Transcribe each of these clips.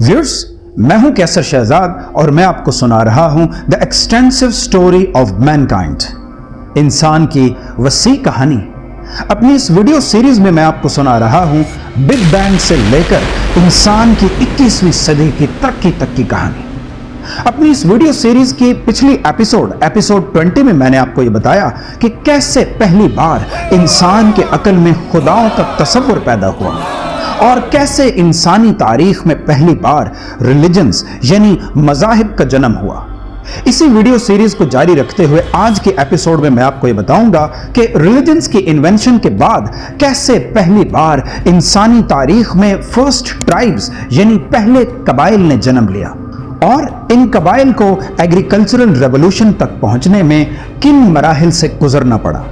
Viewers, मैं हूं कैसर शहजाद और मैं आपको सुना रहा हूं the extensive story of Mankind, इंसान की वसी कहानी। अपनी इस वीडियो सीरीज में मैं आपको सुना रहा हूं बिग बैंग से लेकर इंसान की 21वीं सदी की तरक्की तक की कहानी। अपनी इस वीडियो सीरीज की पिछली एपिसोड 20 में मैंने आपको ये बताया कि कैसे पहली बार इंसान के अक्ल में खुदाओं का तसव्वुर पैदा हुआ और कैसे इंसानी तारीख में पहली बार रिलीजन्स यानी मज़ाहिब का जन्म हुआ। इसी वीडियो सीरीज को जारी रखते हुए आज के एपिसोड में मैं आपको ये बताऊंगा कि रिलीजन्स की इन्वेंशन के बाद कैसे पहली बार इंसानी तारीख में फर्स्ट ट्राइब्स यानी पहले कबाइल ने जन्म लिया और इन कबाइल को एग्रीकल्चरल रेवोल्यूशन तक पहुंचने में किन मराहिल से गुजरना पड़ा।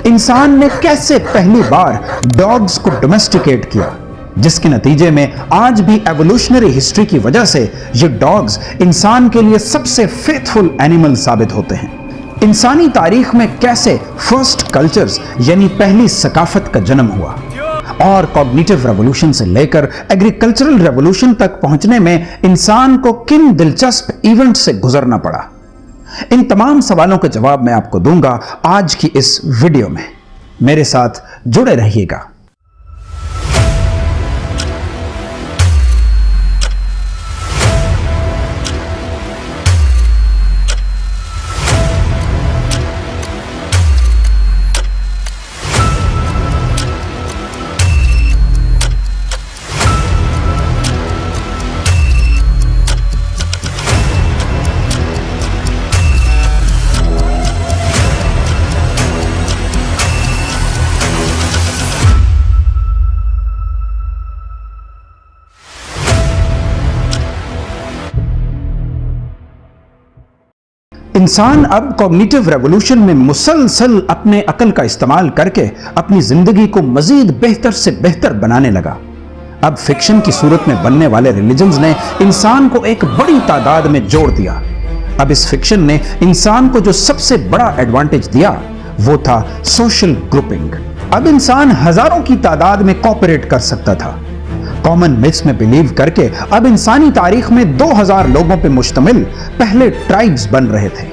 इंसान ने कैसे पहली बार डॉग्स को डोमेस्टिकेट किया, जिसके नतीजे में आज भी एवोल्यूशनरी हिस्ट्री की वजह से ये डॉग्स इंसान के लिए सबसे फेथफुल एनिमल साबित होते हैं। इंसानी तारीख में कैसे फर्स्ट कल्चर्स यानी पहली सकाफत का जन्म हुआ और कॉग्निटिव रेवोल्यूशन से लेकर एग्रीकल्चरल रेवोल्यूशन तक पहुंचने में इंसान को किन दिलचस्प इवेंट से गुजरना पड़ा। इन तमाम सवालों के जवाब मैं आपको दूंगा आज की इस वीडियो में। मेरे साथ जुड़े रहिएगा। इंसान अब कॉग्निटिव रेवोल्यूशन में मुसलसल अपने अकल का इस्तेमाल करके अपनी जिंदगी को मजीद बेहतर से बेहतर बनाने लगा। अब फिक्शन की सूरत में बनने वाले रिलीजन्स ने इंसान को एक बड़ी तादाद में जोड़ दिया। अब इस फिक्शन ने इंसान को जो सबसे बड़ा एडवांटेज दिया वो था सोशल ग्रुपिंग। अब इंसान हजारों की तादाद में कोऑपरेट कर सकता था। कॉमन मिथ्स में बिलीव करके अब इंसानी तारीख में 2000 लोगों पे मुश्तमिल पहले ट्राइब्स बन रहे थे।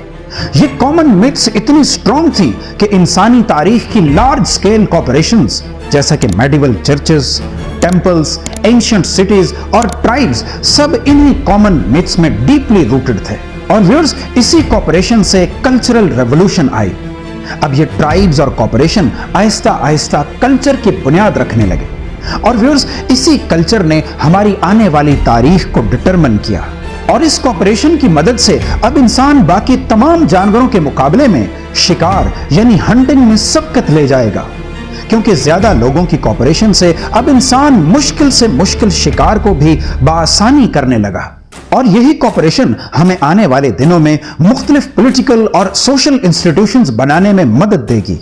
ये कॉमन मिथ्स इतनी स्ट्रॉन्ग थी कि इंसानी तारीख की लार्ज स्केल कॉर्पोरेशंस जैसा कि medieval churches, temples, ancient cities और ट्राइब्स सब इन्हीं कॉमन मिथ्स में डीपली रूटेड थे। और व्यूअर्स, इसी कॉर्पोरेशन से कल्चरल रेवोल्यूशन आई। अब ये ट्राइब्स और कॉर्पोरेशन आहिस्ता आहिस्ता कल्चर की बुनियाद रखने लगे और व्यूअर्स, इसी कल्चर ने हमारी आने वाली तारीख को डिटरमिन किया। और इस कॉर्पोरेशन की मदद से अब इंसान बाकी तमाम जानवरों के मुकाबले में शिकार यानी हंटिंग में सबकत ले जाएगा, क्योंकि ज्यादा लोगों की कॉर्पोरेशन से अब इंसान मुश्किल से मुश्किल शिकार को भी बआसानी करने लगा। और यही कॉर्पोरेशन हमें आने वाले दिनों में मुख्तलिफ पॉलिटिकल और सोशल इंस्टीट्यूशंस बनाने में मदद देगी।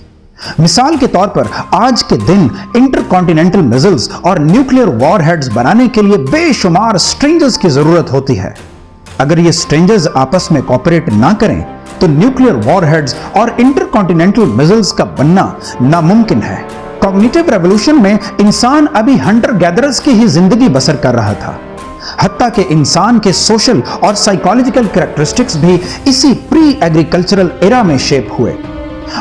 मिसाल के तौर पर आज के दिन इंटरकॉन्टिनेंटल मिसाइल्स और न्यूक्लियर वॉरहेड्स बनाने के लिए बेशुमार स्ट्रेंजर्स की जरूरत होती है। अगर ये स्ट्रेंजर्स आपस में कोऑपरेट ना करें तो न्यूक्लियर वॉरहेड्स और इंटरकॉन्टिनेंटल मिसाइल्स का बनना नामुमकिन है। कॉग्निटिव रेवोल्यूशन में इंसान अभी हंटर गैदरर्स की ही जिंदगी बसर कर रहा था। हत्ता के इंसान के सोशल और साइकोलॉजिकल कैरेक्टरिस्टिक्स भी इसी प्री एग्रीकल्चरल एरा में शेप हुए।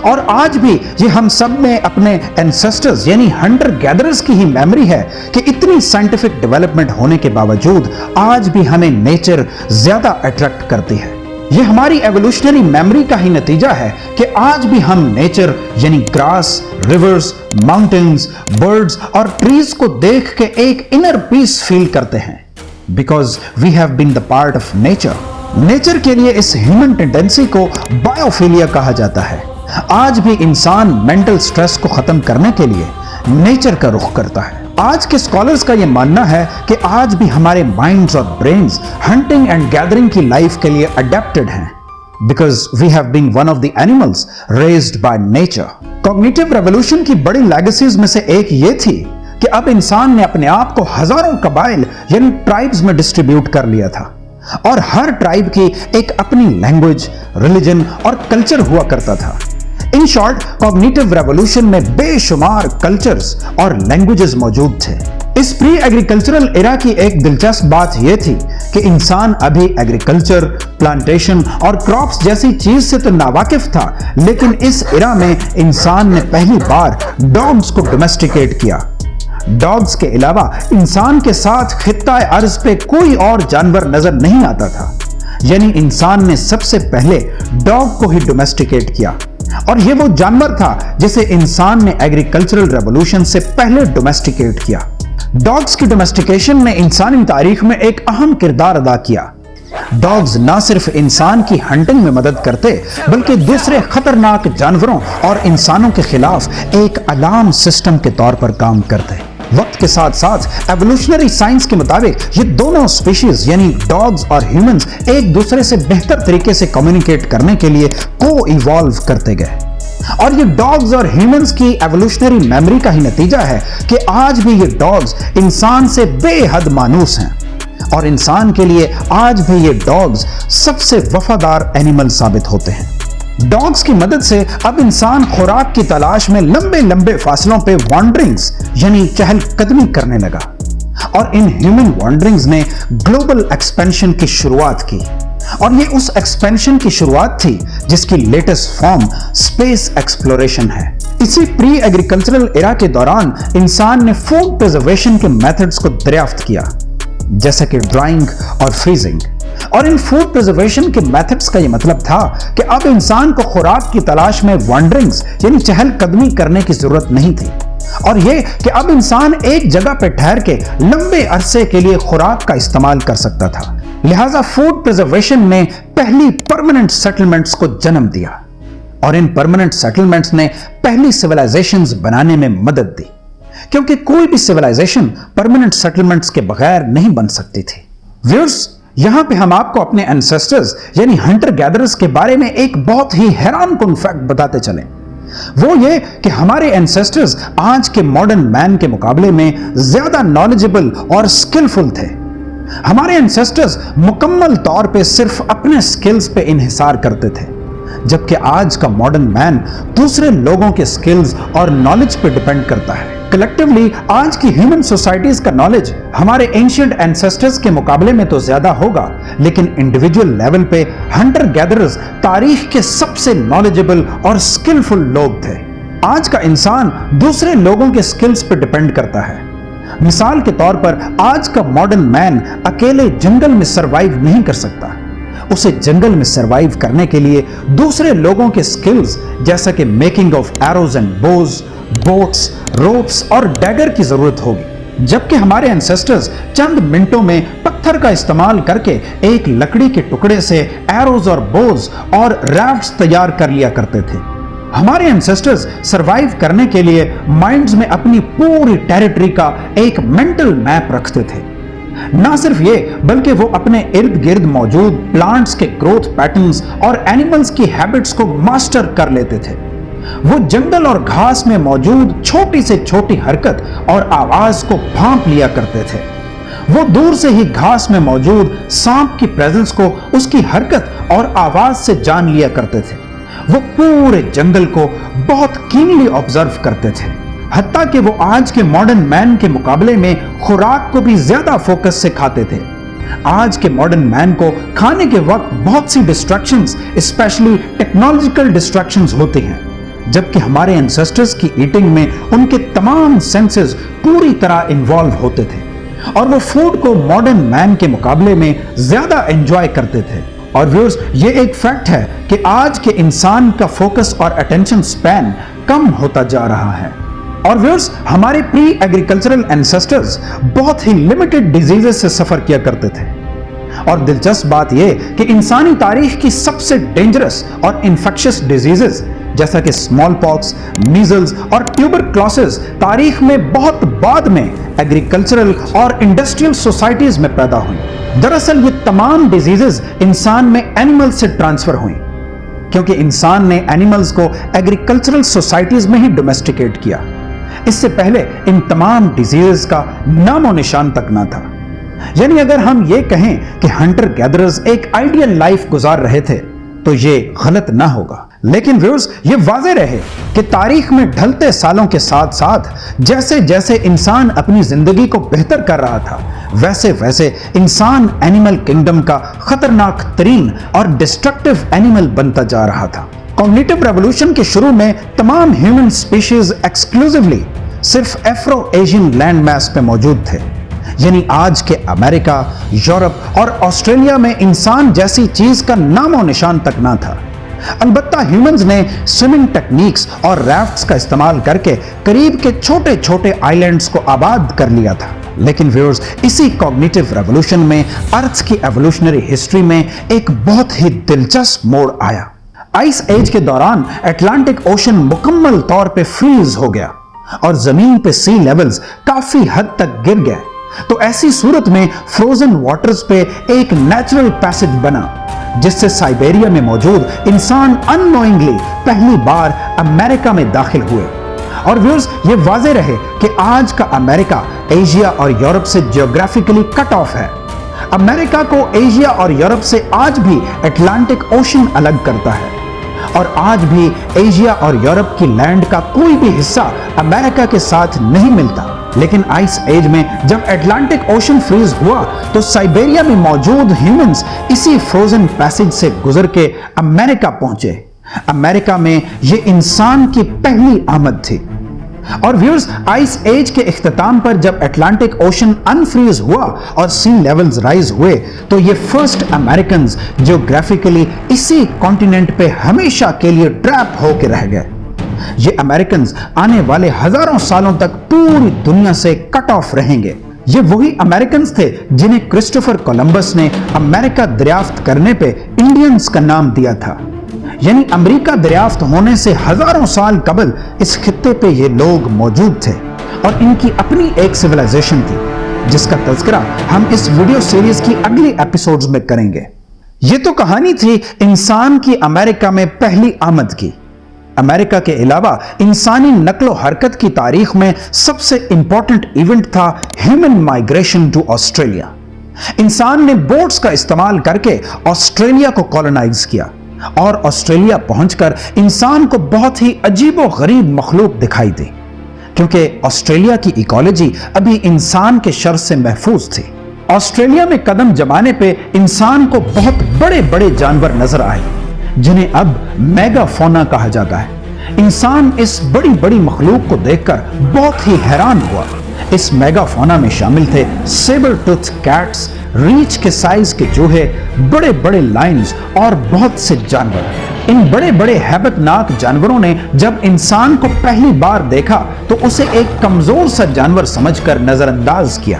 और आज भी ये हम सब में अपने एंसेस्टर्स यानी हंटर गैदरर्स की ही मेमोरी है कि इतनी साइंटिफिक डेवलपमेंट होने के बावजूद आज भी हमें नेचर ज्यादा अट्रैक्ट करती है। ये हमारी एवोल्यूशनरी मेमोरी का ही नतीजा है कि आज भी हम नेचर यानी ग्रास, रिवर्स, माउंटेन्स, बर्ड्स और ट्रीज को देख के एक इनर पीस फील करते हैं, because we have been the part of nature. Nature के लिए इस ह्यूमन टेंडेंसी को बायोफिलिया कहा जाता है। आज भी इंसान मेंटल स्ट्रेस को खत्म करने के लिए नेचर का रुख करता है। आज के स्कॉलर्स का यह मानना है कि आज भी हमारे माइंड्स और ब्रेन्स हंटिंग एंड गैदरिंग की लाइफ के लिए अडेप्टेड हैं, because we have been one of the animals raised by nature. Cognitive revolution की बड़ी लेगेसीज में से एक ये थी कि अब इंसान ने अपने आप को हजारों कबाइल यानी ट्राइब्स में डिस्ट्रीब्यूट कर लिया था और हर ट्राइब की एक अपनी लैंग्वेज, रिलीजन और कल्चर हुआ करता था। इन शॉर्ट, कॉग्निटिव रेवोल्यूशन में बेशुमार कल्चर्स और लैंग्वेजेस मौजूद थे। इस प्री एग्रीकल्चरल एरा की एक दिलचस्प बात यह थी कि इंसान अभी एग्रीकल्चर, प्लांटेशन और क्रॉप्स जैसी चीज से तो नावाकिफ था, लेकिन इस एरा में इंसान ने पहली बार डॉग्स को डोमेस्टिकेट किया। डॉग्स के अलावा इंसान के साथ खित्ता अर्ज पे कोई और जानवर नजर नहीं आता था, यानी इंसान ने सबसे पहले डॉग को ही डोमेस्टिकेट किया, और यह वो जानवर था जिसे इंसान ने एग्रीकल्चरल रेवोल्यूशन से पहले डोमेस्टिकेट किया। डॉग्स की डोमेस्टिकेशन ने इंसानी तारीख में एक अहम किरदार अदा किया। डॉग्स न सिर्फ इंसान की हंटिंग में मदद करते, बल्कि दूसरे खतरनाक जानवरों और इंसानों के खिलाफ एक अलार्म सिस्टम के तौर पर काम करते। वक्त के साथ साथ एवोल्यूशनरी साइंस के मुताबिक ये दोनों स्पीशीज यानी डॉग्स और ह्यूमंस एक दूसरे से बेहतर तरीके से कम्युनिकेट करने के लिए को इवॉल्व करते गए, और ये डॉग्स और ह्यूमंस की एवोल्यूशनरी मेमोरी का ही नतीजा है कि आज भी ये डॉग्स इंसान से बेहद मानूस हैं, और इंसान के लिए आज भी ये डॉग्स सबसे वफादार एनिमल साबित होते हैं। डॉग्स की मदद से अब इंसान खुराक की तलाश में लंबे लंबे फासलों पे वॉन्डरिंग्स यानी चहलकदमी करने लगा, और इन ह्यूमन वॉन्डरिंग्स ने ग्लोबल एक्सपेंशन की शुरुआत की, और ये उस एक्सपेंशन की शुरुआत थी जिसकी लेटेस्ट फॉर्म स्पेस एक्सप्लोरेशन है। इसी प्री एग्रीकल्चरल एरा के दौरान इंसान ने फूड प्रिजर्वेशन के मेथड्स को दरियाफ्त किया, जैसे कि ड्राइंग और फ्रीजिंग, और इन फूड प्रिजर्वेशन के मेथड्स का यह मतलब था कि अब इंसान को खुराक की तलाश में वॉन्डरिंग्स यानी चहलकदमी करने की जरूरत नहीं थी, और यह कि अब इंसान एक जगह पर ठहर के लंबे अरसे के लिए खुराक का इस्तेमाल कर सकता था। लिहाजा फूड प्रिजर्वेशन ने पहली परमानेंट सेटलमेंट्स को जन्म दिया, और इन परमानेंट सेटलमेंट्स ने पहली सिविलाइजेशंस बनाने में मदद दी, क्योंकि कोई भी सिविलाइजेशन परमानेंट सेटलमेंट्स के बगैर नहीं बन सकती थी। व्यूअर्स, यहां पे हम आपको अपने एंसेस्टर्स यानी हंटर गैदरर्स के बारे में एक बहुत ही हैरानकुन फैक्ट बताते चलें। वो ये कि हमारे एंसेस्टर्स आज के मॉडर्न मैन के मुकाबले में ज्यादा नॉलेजेबल और स्किलफुल थे। हमारे एंसेस्टर्स मुकम्मल तौर पे सिर्फ अपने स्किल्स पे इन्हिसार करते थे, जबकि आज का मॉडर्न मैन दूसरे लोगों के स्किल्स और नॉलेज पे डिपेंड करता है। कलेक्टिवली आज की ह्यूमन सोसाइटीज का नॉलेज हमारे एंशिएंट एंसेस्टर्स के मुकाबले में तो ज्यादा होगा, लेकिन इंडिविजुअल लेवल पे हंटर गैदरर्स तारीख के सबसे नॉलेजेबल और स्किलफुल लोग थे। आज का इंसान दूसरे लोगों के स्किल्स पे डिपेंड करता है। मिसाल के तौर पर आज का मॉडर्न मैन अकेले जंगल में सरवाइव नहीं कर सकता। उसे जंगल में सरवाइव करने के लिए दूसरे लोगों के स्किल्स जैसा कि making of arrows and Bhoj, boats, ropes और डैगर की जरूरत होगी, जबकि हमारे एंसेस्टर्स चंद मिनटों में पत्थर का इस्तेमाल करके एक लकड़ी के टुकड़े से एरोज और बोज और राफ्ट्स तैयार कर लिया करते थे। हमारे एंसेस्टर्स सरवाइव करने के लिए माइंड्स में अपनी पूरी टेरिटरी का एक मेंटल मैप रखते थे। ना सिर्फ ये, बल्कि वो अपने इर्द गिर्द मौजूद प्लांट्स के ग्रोथ पैटर्न्स और एनिमल्स की हैबिट्स को मास्टर कर लेते थे। वो जंगल और घास में मौजूद छोटी से छोटी हरकत और आवाज को भांप लिया करते थे। वो दूर से ही घास में मौजूद सांप की प्रेजेंस को उसकी हरकत और आवाज से जान लिया करते थे। वो पूरे जंगल को बहुत कीनली ऑब्जर्व करते थे, हत्ता कि वो आज के मॉडर्न मैन के मुकाबले में खुराक को भी ज्यादा फोकस से खाते थे। आज के मॉडर्न मैन को खाने के वक्त बहुत सी डिस्ट्रैक्शंस, स्पेशली टेक्नोलॉजिकल डिस्ट्रैक्शंस होती हैं, जबकि हमारे एंसेस्टर्स की ईटिंग में उनके तमाम सेंसेस पूरी तरह इन्वॉल्व होते थे, और वो फूड को मॉडर्न मैन के मुकाबले में ज्यादा एंजॉय करते थे। और व्यूअर्स, ये एक फैक्ट है कि आज के इंसान का फोकस और अटेंशन स्पैन कम होता जा रहा है। और व्यूअर्स, हमारे प्री एग्रीकल्चरल एंसेस्टर्स बहुत ही लिमिटेड डिजीजेस से सफर किया करते थे, और दिलचस्प बात यह कि इंसानी तारीख की सबसे डेंजरस और इन्फेक्शियस डिजीजेस जैसा कि स्मॉल पॉक्स, मीजल्स और ट्यूबरक्लोसिस तारीख में बहुत बाद में एग्रीकल्चरल और इंडस्ट्रियल सोसाइटीज में पैदा हुई। दरअसल ये तमाम डिजीजेस इंसान में एनिमल से ट्रांसफर हुई, क्योंकि इंसान ने एनिमल्स को एग्रीकल्चरल सोसाइटीज में ही डोमेस्टिकेट किया। इससे पहले इन तमाम डिजीजेस का नामो निशान तक ना था। यानी अगर हम ये कहें कि हंटर गैदरर्स एक आइडियल लाइफ गुजार रहे थे, तो ये गलत ना होगा। لیکن ویورز یہ واضح رہے کہ تاریخ میں ڈھلتے سالوں کے ساتھ ساتھ جیسے جیسے انسان اپنی زندگی کو بہتر کر رہا تھا ویسے ویسے انسان اینیمل کنگڈم کا خطرناک ترین اور ڈسٹرکٹیو اینیمل بنتا جا رہا تھا۔ کوگنیٹو ریولوشن کے شروع میں تمام ہیومن سپیشیز ایکسکلوزیولی صرف ایفرو ایشین لینڈ میس پہ موجود تھے، یعنی آج کے امریکہ، یورپ اور آسٹریلیا میں انسان جیسی چیز کا نام و نشان تک نہ تھا۔ البتہ ہیومنز نے سوئمنگ ٹیکنیکس اور ریفٹس کا استعمال کر کے قریب کے چھوٹے چھوٹے آئی لینڈز کو آباد کر لیا تھا۔ لیکن ویورز، اسی کوگنیٹو ریولوشن میں ارتھ کی ایوولوشنری ہسٹری میں ایک بہت ہی دلچسپ موڑ آیا۔ آئس ایج کے دوران اٹلانٹک اوشن مکمل طور پہ فریز ہو گیا اور زمین پہ سی لیولز کافی حد تک گر گئے، تو ایسی صورت میں فروزن واٹرز پہ ایک نیچرل پیسج بنا جس سے سائبیریا میں موجود انسان اننوئنگلی پہلی بار امریکہ میں داخل ہوئے۔ اور ویورز، یہ واضح رہے کہ آج کا امریکہ ایشیا اور یورپ سے جیوگرافیکلی کٹ آف ہے۔ امریکہ کو ایشیا اور یورپ سے آج بھی اٹلانٹک اوشن الگ کرتا ہے، اور آج بھی ایشیا اور یورپ کی لینڈ کا کوئی بھی حصہ امریکہ کے ساتھ نہیں ملتا۔ لیکن آئس ایج میں جب اٹلانٹک اوشن فریز ہوا تو سائبیریا میں موجود ہیومنز اسی فروزن پیسج سے گزر کے امریکہ پہنچے۔ امریکہ میں یہ انسان کی پہلی آمد تھی۔ اور ویورز، آئس ایج کے اختتام پر جب اٹلانٹک اوشن انفریز ہوا اور سی لیولز رائز ہوئے تو یہ فرسٹ امریکنز جیوگرافیکلی اسی کانٹیننٹ پہ ہمیشہ کے لیے ٹریپ ہو کے رہ گئے۔ یہ امریکنز آنے والے ہزاروں سالوں تک پوری دنیا سے کٹ آف رہیں گے۔ یہ وہی امریکنز تھے جنہیں کرسٹوفر کولمبس نے امریکہ دریافت کرنے پہ انڈینز کا نام دیا تھا، یعنی امریکہ دریافت ہونے سے ہزاروں سال قبل اس خطے پہ یہ لوگ موجود تھے اور ان کی اپنی ایک سیولائزیشن تھی جس کا تذکرہ ہم اس ویڈیو سیریز کی اگلی ایپیسوڈز میں کریں گے۔ یہ تو کہانی تھی انسان کی امریکہ میں پہلی آمد کی۔ امریکہ کے علاوہ انسانی نقل و حرکت کی تاریخ میں سب سے امپورٹنٹ ایونٹ تھا ہیومن مائگریشن ٹو آسٹریلیا۔ انسان نے بوٹس کا استعمال کر کے آسٹریلیا کو کولونائز کیا اور آسٹریلیا پہنچ کر انسان کو بہت ہی عجیب و غریب مخلوق دکھائی دی، کیونکہ آسٹریلیا کی ایکولوجی ابھی انسان کے شر سے محفوظ تھی۔ آسٹریلیا میں قدم جمانے پہ انسان کو بہت بڑے بڑے جانور نظر آئے جنہیں اب میگا فونا کہا جاتا ہے۔ انسان اس بڑی بڑی مخلوق کو دیکھ کر بہت ہی حیران ہوا۔ اس میگا فونا میں شامل تھے سیبر ٹوتھ کیٹس، ریچھ کے سائز کے چوہے، بڑے بڑے لائنز اور بہت سے جانور۔ ان بڑے بڑے ہیبت ناک جانوروں نے جب انسان کو پہلی بار دیکھا تو اسے ایک کمزور سا جانور سمجھ کر نظر انداز کیا،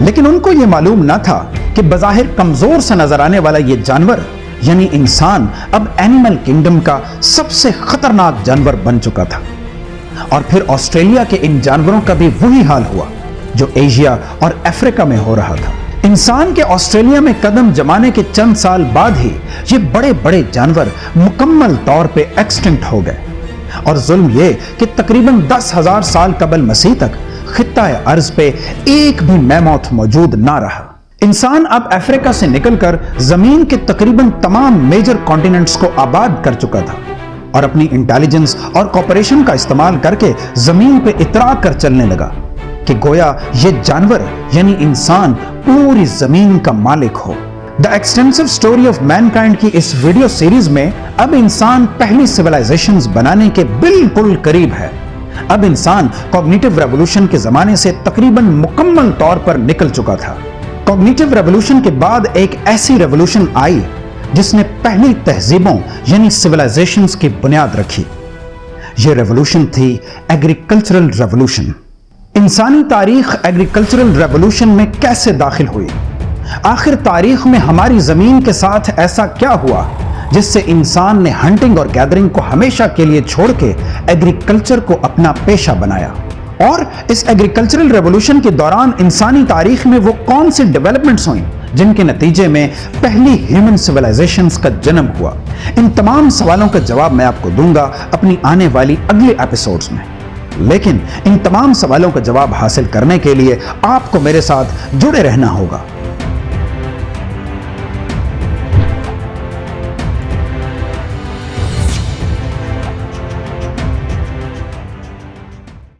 لیکن ان کو یہ معلوم نہ تھا کہ بظاہر کمزور سا نظر آنے والا یہ جانور یعنی انسان اب اینیمل کنگڈم کا سب سے خطرناک جانور بن چکا تھا۔ اور پھر آسٹریلیا کے ان جانوروں کا بھی وہی حال ہوا جو ایشیا اور افریقہ میں ہو رہا تھا۔ انسان کے آسٹریلیا میں قدم جمانے کے چند سال بعد ہی یہ بڑے بڑے جانور مکمل طور پہ ایکسٹنکٹ ہو گئے، اور ظلم یہ کہ تقریباً 10,000 سال قبل مسیح تک خطہ ارض پہ ایک بھی میموتھ موجود نہ رہا۔ انسان اب افریقہ سے نکل کر زمین کے تقریباً تمام میجر کانٹیننٹس کو آباد کر چکا تھا اور اپنی انٹیلیجنس اور کوپریشن کا استعمال کر کے زمین پہ اترا کر چلنے لگا کہ گویا یہ جانور یعنی انسان پوری زمین کا مالک ہو۔ The extensive story of mankind کی اس ویڈیو سیریز میں اب انسان پہلی سیولائزیشنز بنانے کے بالکل قریب ہے۔ اب انسان کوگنیٹو ریولوشن کے زمانے سے تقریباً مکمل طور پر نکل چکا تھا۔ کوگنیٹو ریولوشن کے بعد ایک ایسی ریولوشن آئی جس نے پہلی تہذیبوں یعنی سیولائزیشنز کی بنیاد رکھی۔ یہ ریولوشن تھی ایگریکلچرل ریولوشن۔ انسانی تاریخ ایگریکلچرل ریولوشن میں کیسے داخل ہوئی؟ آخر تاریخ میں ہماری زمین کے ساتھ ایسا کیا ہوا جس سے انسان نے ہنٹنگ اور گیدرنگ کو ہمیشہ کے لیے چھوڑ کے ایگریکلچر کو اپنا پیشہ بنایا؟ اور اس ایگریکلچرل ریولوشن کے دوران انسانی تاریخ میں وہ کون سی ڈیولپمنٹس ہوئیں جن کے نتیجے میں پہلی ہیومن سیولائزیشنز کا جنم ہوا؟ ان تمام سوالوں کا جواب میں آپ کو دوں گا اپنی آنے والی اگلی ایپیسوڈز میں، لیکن ان تمام سوالوں کا جواب حاصل کرنے کے لیے آپ کو میرے ساتھ جڑے رہنا ہوگا۔